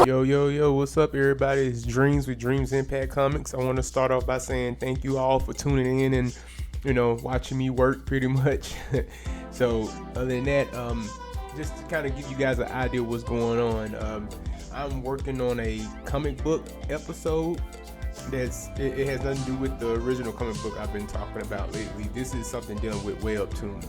Yo, what's up, everybody? It's Dreams with Dreams Impact Comics. I want to start off by saying thank you all for tuning in and, watching me work pretty much. So, other than that, just to kind of give you guys an idea of what's going on, I'm working on a comic book episode it has nothing to do with the original comic book I've been talking about lately. This is something dealing with Webtoons.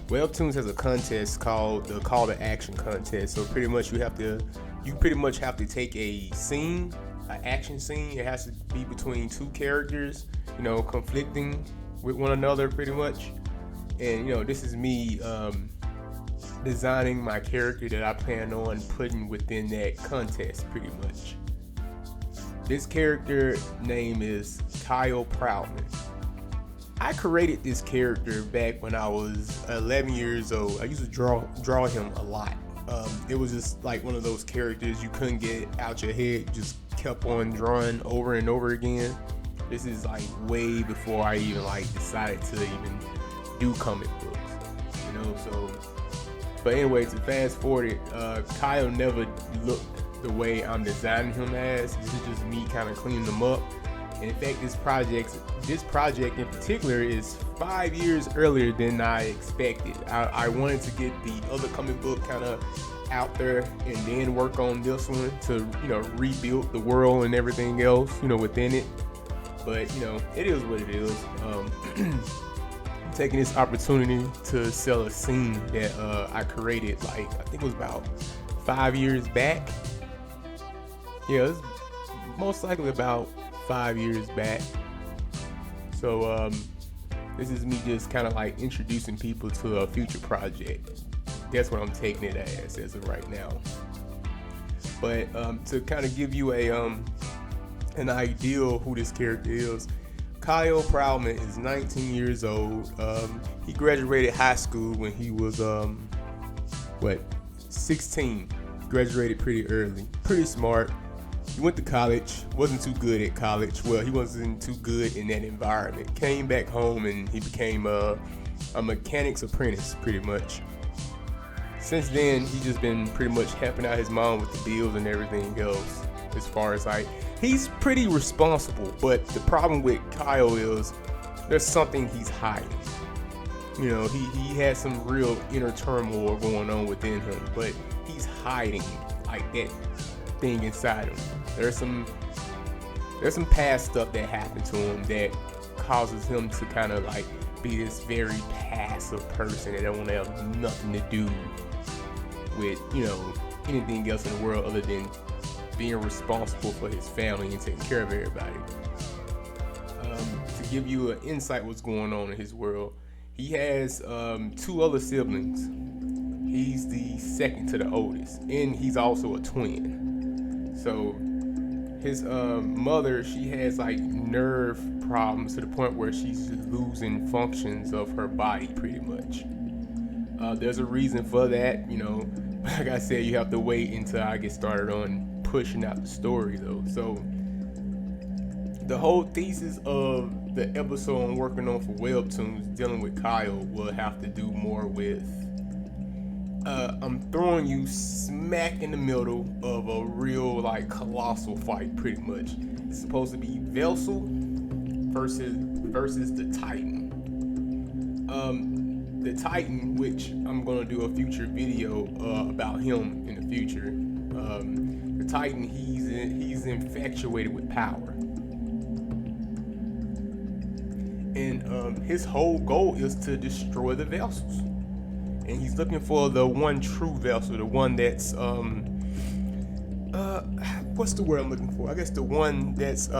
Webtoons has a contest called the Call to Action contest. So pretty much you pretty much have to take a scene, an action scene. It has to be between two characters, conflicting with one another pretty much. And this is me designing my character that I plan on putting within that contest pretty much. This character name is Kyle Proudman. I created this character back when I was 11 years old. I used to draw him a lot. It was just like one of those characters you couldn't get out your head, just kept on drawing over and over again. This is like way before I even decided to even do comic books, but anyway, to fast forward it, Kyle never looked the way I'm designing him as. This is just me kind of cleaning them up. And in fact, this project in particular is 5 years earlier than I expected. I wanted to get the other comic book kind of out there and then work on this one to rebuild the world and everything else within it. But it is what it is. I'm taking this opportunity to sell a scene that I created I think it was about 5 years back. Yeah, it's most likely about 5 years back. So this is me just kind of introducing people to a future project. That's what I'm taking it as of right now. But to kind of give you an idea of who this character is, Kyle Proudman is 19 years old. He graduated high school when he was 16. Graduated pretty early. Pretty smart. He went to college, wasn't too good at college. Well, he wasn't too good in that environment. Came back home and he became a mechanic's apprentice, pretty much. Since then, he's just been pretty much helping out his mom with the bills and everything else. As far as he's pretty responsible, but the problem with Kyle is there's something he's hiding. He has some real inner turmoil going on within him, but he's hiding that thing inside him. There's some past stuff that happened to him that causes him to kind of be this very passive person that don't want to have nothing to do with anything else in the world other than being responsible for his family and taking care of everybody. To give you an insight what's going on in his world, he has 2 other siblings. He's the second to the oldest, and he's also a twin. So his mother, she has nerve problems to the point where she's losing functions of her body pretty much. There's a reason for that, Like I said, you have to wait until I get started on pushing out the story though. So the whole thesis of the episode I'm working on for Webtoons dealing with Kyle will have to do more with I'm throwing you smack in the middle of a real colossal fight pretty much. It's supposed to be Vessel versus the Titan. The Titan, which I'm gonna do a future video about him in the future. The Titan, he's infatuated with power. And his whole goal is to destroy the vessels. And he's looking for the one true vessel, the one that's what's the word I'm looking for? I guess the one that's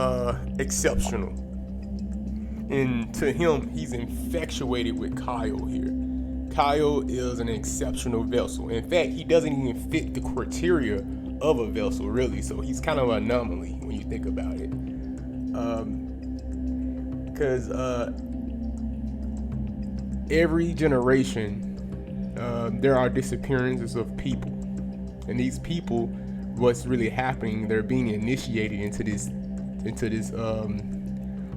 exceptional. And to him, he's infatuated with Kyle here. Kyle is an exceptional vessel. In fact, he doesn't even fit the criteria of a vessel, really. So he's kind of an anomaly when you think about it. Because every generation, there are disappearances of people, and these people, what's really happening, they're being initiated into this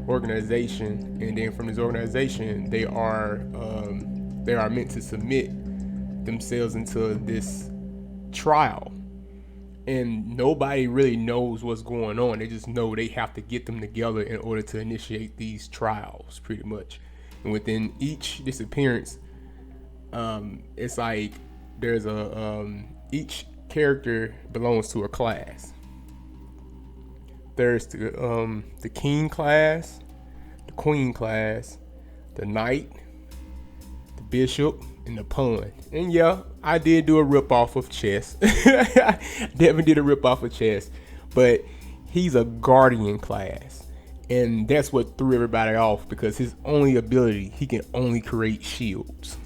organization, and then from this organization they are meant to submit themselves into this trial. and nobody really knows what's going on. They just know they have to get them together in order to initiate these trials, pretty much. And within each disappearance, it's like there's each character belongs to a class. There's the king class, the queen class, the knight, the bishop, and the pawn. And yeah, I did do a rip off of chess. Definitely did a rip off of chess. But he's a guardian class. And that's what threw everybody off, because his only ability, he can only create shields.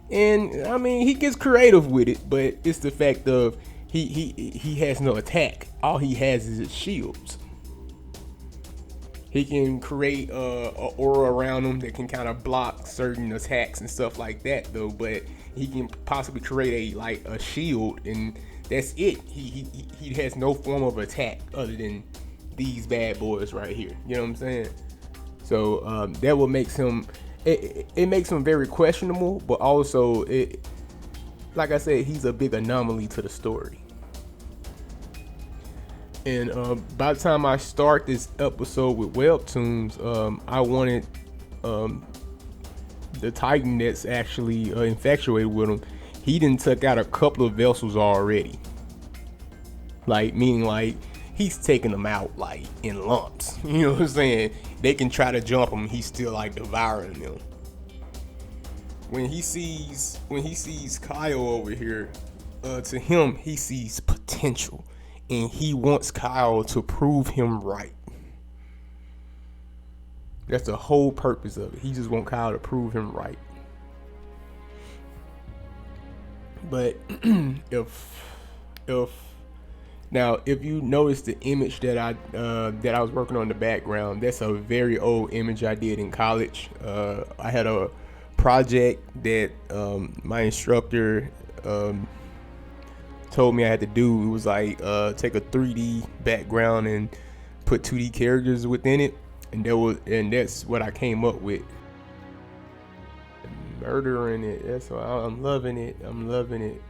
And I mean, he gets creative with it, but it's the fact of he has no attack. All he has is his shields. He can create a aura around him that can kind of block certain attacks and stuff like that, though. But he can possibly create a shield, and that's it. He has no form of attack other than these bad boys right here. You know what I'm saying? So that what makes him. It makes him very questionable, but also like I said, he's a big anomaly to the story. And by the time I start this episode with Webtoons, I wanted the Titan that's actually infatuated with him. He done took out a couple of vessels already. Meaning he's taking them out in lumps. You know what I'm saying? They can try to jump him, he's still devouring them. When he sees Kyle over here, to him he sees potential. And he wants Kyle to prove him right. That's the whole purpose of it. He just wants Kyle to prove him right. But if you notice the image that I was working on in the background, that's a very old image I did in college. I had a project that my instructor told me I had to do. It was take a 3D background and put 2D characters within it, and that's what I came up with. Murdering it. That's why I'm loving it.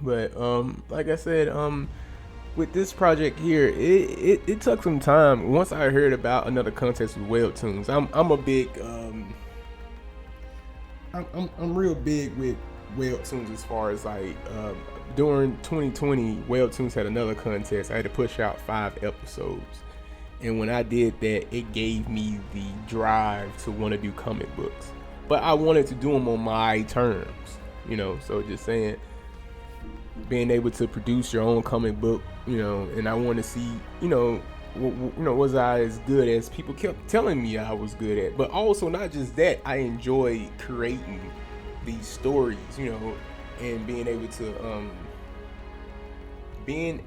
But like I said, with this project here, it took some time. Once I heard about another contest with Webtoons, I'm a big I'm real big with Webtoons as far as during 2020, Webtoons had another contest. I had to push out 5 episodes, and when I did that, it gave me the drive to want to do comic books. But I wanted to do them on my terms, So just saying, being able to produce your own comic book, and I want to see, was I as good as people kept telling me I was good at? But also not just that, I enjoy creating these stories, and being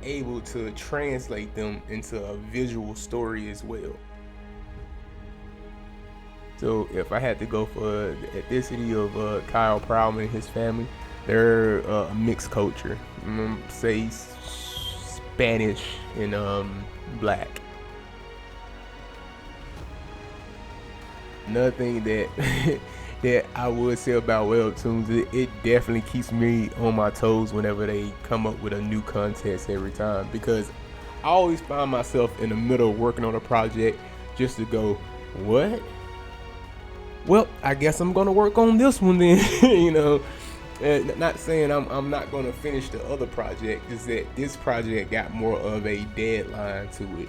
able to translate them into a visual story as well. So if I had to go for the ethnicity of Kyle Prowman and his family, they're a mixed culture. Say Spanish and black. Another thing that I would say about Webtoons, it definitely keeps me on my toes whenever they come up with a new contest every time, because I always find myself in the middle of working on a project just to go, what? Well, I guess I'm gonna work on this one then. Not saying I'm not gonna finish the other project, is that this project got more of a deadline to it,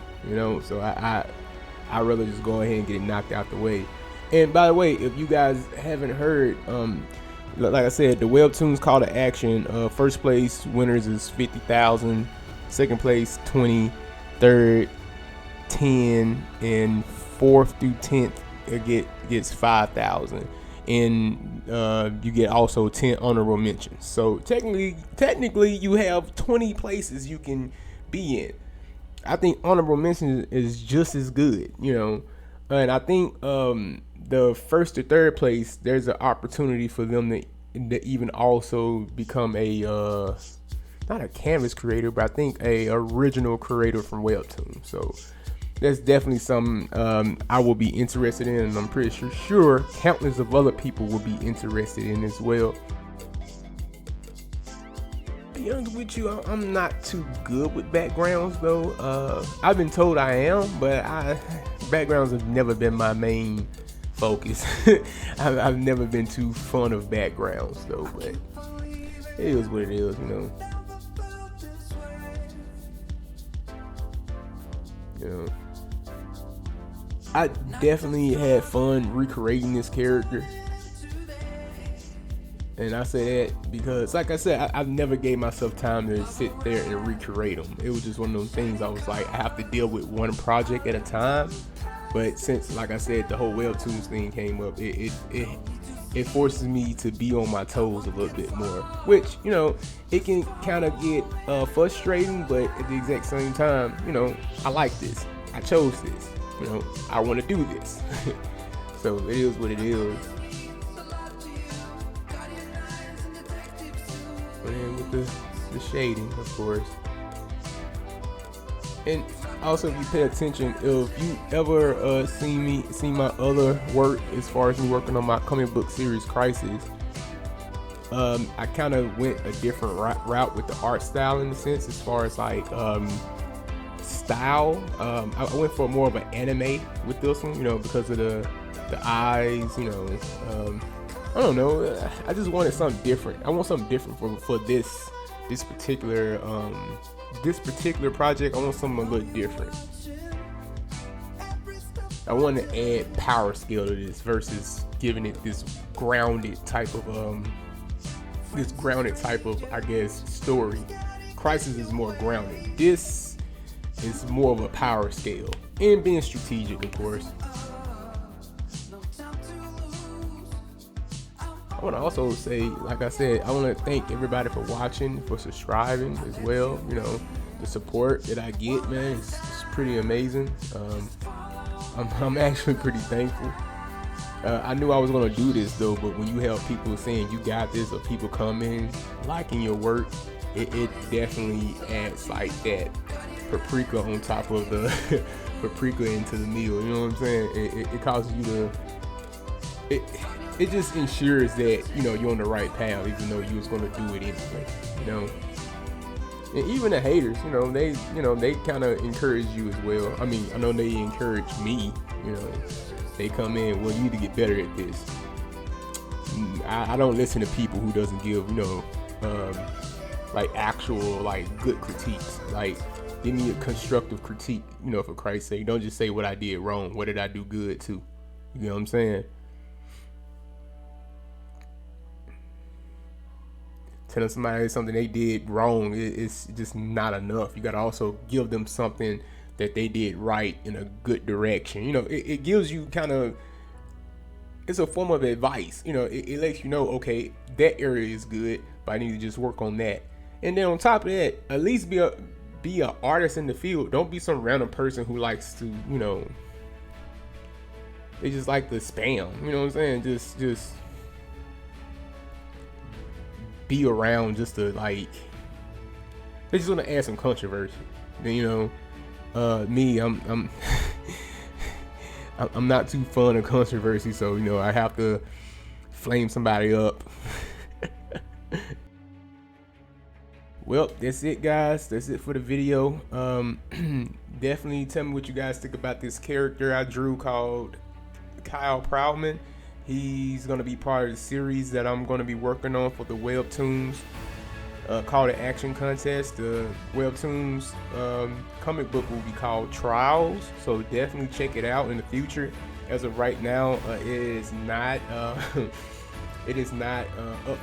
so I rather just go ahead and get it knocked out the way. And by the way, if you guys haven't heard, like I said, the Webtoons call to action, first place winners is 50,000, second place 20, third 10, and fourth through 10th gets 5,000, and you get also 10 honorable mentions. So technically you have 20 places you can be in. I think honorable mentions is just as good, and I think the first to third place, there's an opportunity for them to even also become a not a canvas creator, but I think a original creator from Webtoon. So that's definitely something I will be interested in, and I'm pretty sure countless of other people will be interested in as well. be honest with you, I'm not too good with backgrounds though. I've been told I am, but backgrounds have never been my main focus. I've never been too fond of backgrounds though, but it is what it is, you know. I definitely had fun recreating this character. And I say that because, like I said, I've never gave myself time to sit there and recreate them. It was just one of those things I was like, I have to deal with one project at a time. But since, like I said, the whole Webtoons thing came up, it forces me to be on my toes a little bit more. Which, you know, it can kind of get frustrating, but at the exact same time, you know, I like this. I chose this. You know, I want to do this. So it is what it is. And with the shading, of course. And also, if you pay attention, if you ever seen my other work as far as me working on my comic book series Crisis, I kind of went a different route with the art style in the sense, as far as like style. I went for more of an anime with this one, you know, because of the eyes, you know. I don't know. I just wanted something different. I want something different for this particular project. I want something a little different. I want to add power scale to this versus giving it this grounded type of I guess story. Crisis is more grounded. This is more of a power scale and being strategic, of course. I want to also say, like I said, I want to thank everybody for watching, for subscribing as well. You know, the support that I get, man, it's pretty amazing. I'm actually pretty thankful. I knew I was going to do this though, but when you have people saying you got this, or people coming, liking your work, it definitely adds like that paprika on top of the paprika into the meal. You know what I'm saying? It causes you to... It just ensures that, you know, you're on the right path, even though you was going to do it anyway, you know. And even the haters, you know, they kind of encourage you as well. I mean, I know they encourage me, you know. They come in, well, you need to get better at this. I don't listen to people who doesn't give, you know, like actual, like, good critiques. Like, give me a constructive critique, you know, for Christ's sake. Don't just say what I did wrong. What did I do good too? You know what I'm saying? Telling somebody something they did wrong, it's just not enough. You gotta also give them something that they did right in a good direction. You know, it gives you kind of, it's a form of advice. You know, it lets you know, okay, that area is good, but I need to just work on that. And then on top of that, at least be an artist in the field. Don't be some random person who likes to, you know, they just like to spam. You know what I'm saying? Just be around just to, like, they just want to add some controversy. Then, you know, me, I'm not too fond of controversy, so, you know, I have to flame somebody up. Well, that's it, guys. That's it for the video. Definitely tell me what you guys think about this character I drew called Kyle Proudman. He's going to be part of the series that I'm going to be working on for the Webtoons Call to Action contest. The Webtoons comic book will be called Trials, so definitely check it out in the future. As of right now, it is not up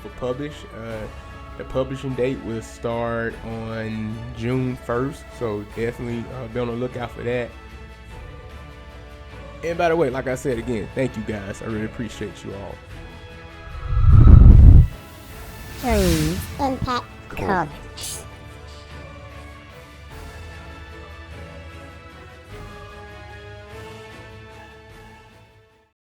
for publish. The publishing date will start on June 1st, so definitely be on the lookout for that. And by the way, like I said again, thank you guys. I really appreciate you all. Dreams Impact Comics.